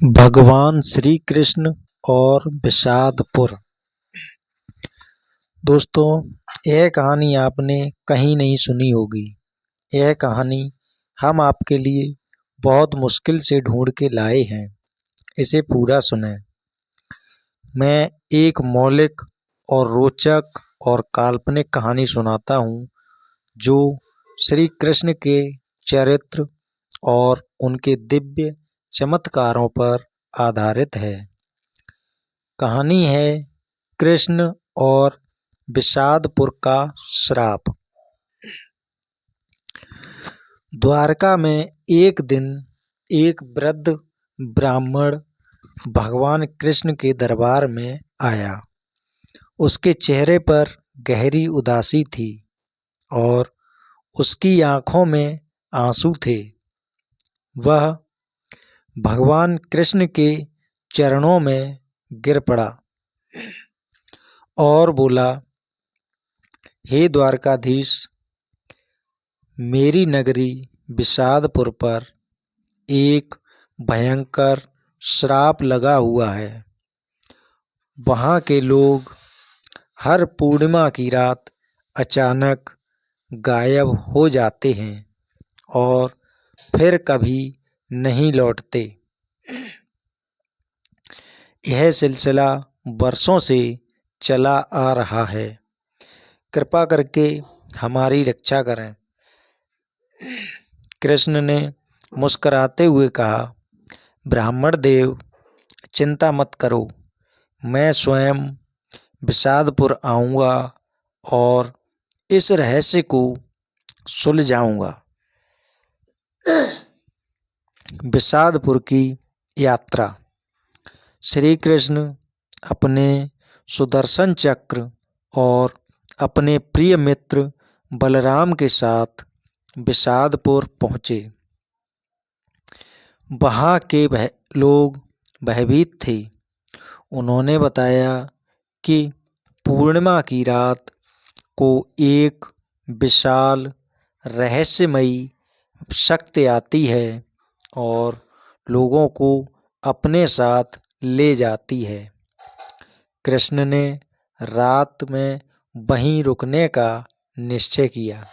भगवान श्री कृष्ण और विषादपुर। दोस्तों, यह कहानी आपने कहीं नहीं सुनी होगी। यह कहानी हम आपके लिए बहुत मुश्किल से ढूंढ के लाए हैं। इसे पूरा सुनें। मैं एक मौलिक और रोचक और काल्पनिक कहानी सुनाता हूँ जो श्री कृष्ण के चरित्र और उनके दिव्य चमत्कारों पर आधारित है। कहानी है कृष्ण और विषादपुर का श्राप। द्वारका में एक दिन एक वृद्ध ब्राह्मण भगवान कृष्ण के दरबार में आया। उसके चेहरे पर गहरी उदासी थी और उसकी आंखों में आंसू थे। वह भगवान कृष्ण के चरणों में गिर पड़ा और बोला, हे द्वारकाधीश, मेरी नगरी विषादपुर पर एक भयंकर श्राप लगा हुआ है। वहाँ के लोग हर पूर्णिमा की रात अचानक गायब हो जाते हैं और फिर कभी नहीं लौटते। यह सिलसिला वर्षों से चला आ रहा है। कृपा करके हमारी रक्षा करें। कृष्ण ने मुस्कुराते हुए कहा, ब्राह्मण देव, चिंता मत करो। मैं स्वयं विषादपुर आऊँगा और इस रहस्य को सुलझाऊँगा। विषादपुर की यात्रा। श्री कृष्ण अपने सुदर्शन चक्र और अपने प्रिय मित्र बलराम के साथ विषादपुर पहुँचे। वहाँ के लोग भयभीत थे। उन्होंने बताया कि पूर्णिमा की रात को एक विशाल रहस्यमयी शक्ति आती है और लोगों को अपने साथ ले जाती है। कृष्ण ने रात में वहीं रुकने का निश्चय किया।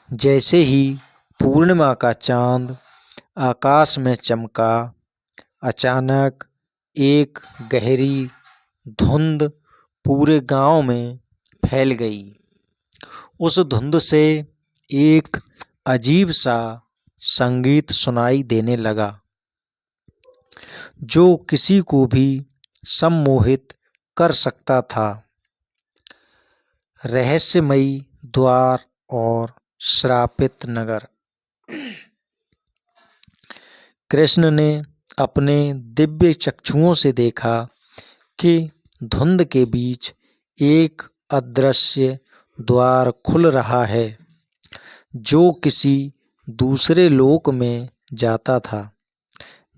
जैसे ही पूर्णिमा का चांद आकाश में चमका, अचानक एक गहरी धुंध पूरे गांव में फैल गई। उस धुंध से एक अजीब सा संगीत सुनाई देने लगा जो किसी को भी सम्मोहित कर सकता था। रहस्यमयी द्वार और श्रापित नगर। कृष्ण ने अपने दिव्य चक्षुओं से देखा कि धुंध के बीच एक अदृश्य द्वार खुल रहा है जो किसी दूसरे लोक में जाता था।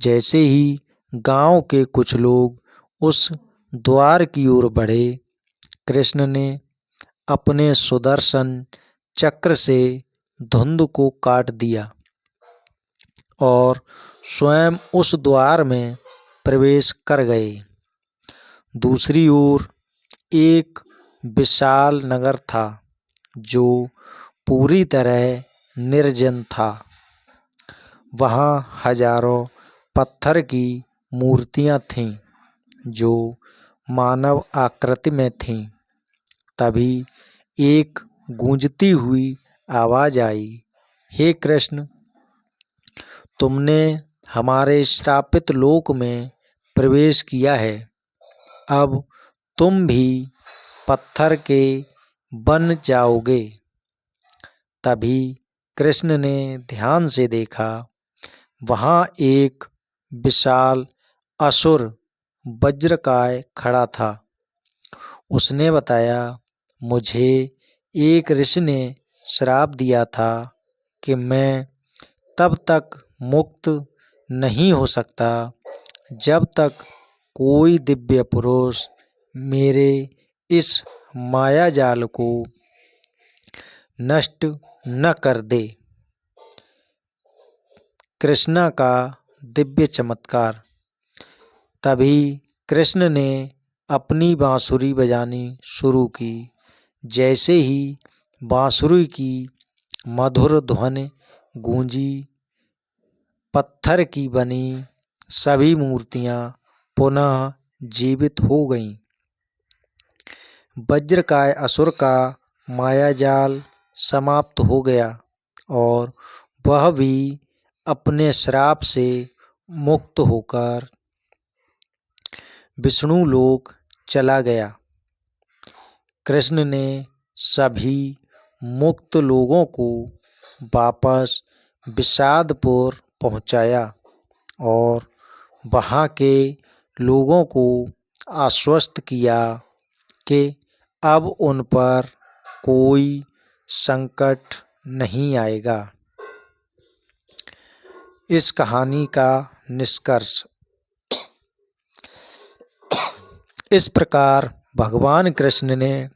जैसे ही गांव के कुछ लोग उस द्वार की ओर बढ़े, कृष्ण ने अपने सुदर्शन चक्र से धुंध को काट दिया और स्वयं उस द्वार में प्रवेश कर गए। दूसरी ओर एक विशाल नगर था जो पूरी तरह निर्जन था। वहाँ हजारों पत्थर की मूर्तियाँ थीं जो मानव आकृति में थीं। तभी एक गूंजती हुई आवाज़ आई, हे कृष्ण, तुमने हमारे श्रापित लोक में प्रवेश किया है। अब तुम भी पत्थर के बन जाओगे। तभी कृष्ण ने ध्यान से देखा। वहाँ एक विशाल असुर वज्रकाय खड़ा था। उसने बताया, मुझे एक ऋषि ने श्राप दिया था कि मैं तब तक मुक्त नहीं हो सकता जब तक कोई दिव्य पुरुष मेरे इस मायाजाल को नष्ट न कर दे। कृष्णा का दिव्य चमत्कार। तभी कृष्ण ने अपनी बांसुरी बजानी शुरू की। जैसे ही बांसुरी की मधुर ध्वनि गूंजी, पत्थर की बनी सभी मूर्तियां पुनः जीवित हो गईं। वज्रकाय असुर का मायाजाल समाप्त हो गया और वह भी अपने श्राप से मुक्त होकर विष्णु लोक चला गया। कृष्ण ने सभी मुक्त लोगों को वापस विषादपुर पहुंचाया और वहां के लोगों को आश्वस्त किया कि अब उन पर कोई संकट नहीं आएगा। इस कहानी का निष्कर्ष। इस प्रकार भगवान कृष्ण ने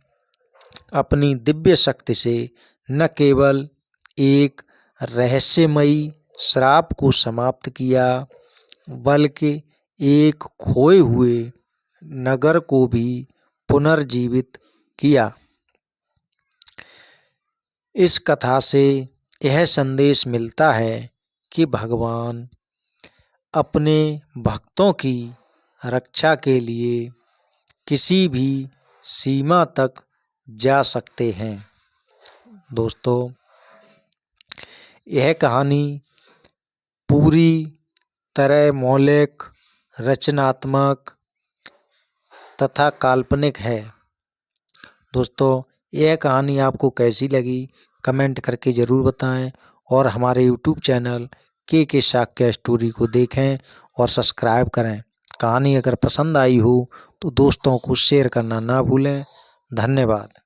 अपनी दिव्य शक्ति से न केवल एक रहस्यमयी श्राप को समाप्त किया, बल्कि एक खोए हुए नगर को भी पुनर्जीवित किया। इस कथा से यह संदेश मिलता है कि भगवान अपने भक्तों की रक्षा के लिए किसी भी सीमा तक जा सकते हैं। दोस्तों, यह कहानी पूरी तरह मौलिक, रचनात्मक तथा काल्पनिक है। दोस्तों, यह कहानी आपको कैसी लगी कमेंट करके ज़रूर बताएं और हमारे यूट्यूब चैनल के शाक्य स्टोरी को देखें और सब्सक्राइब करें। कहानी अगर पसंद आई हो तो दोस्तों को शेयर करना ना भूलें। धन्यवाद।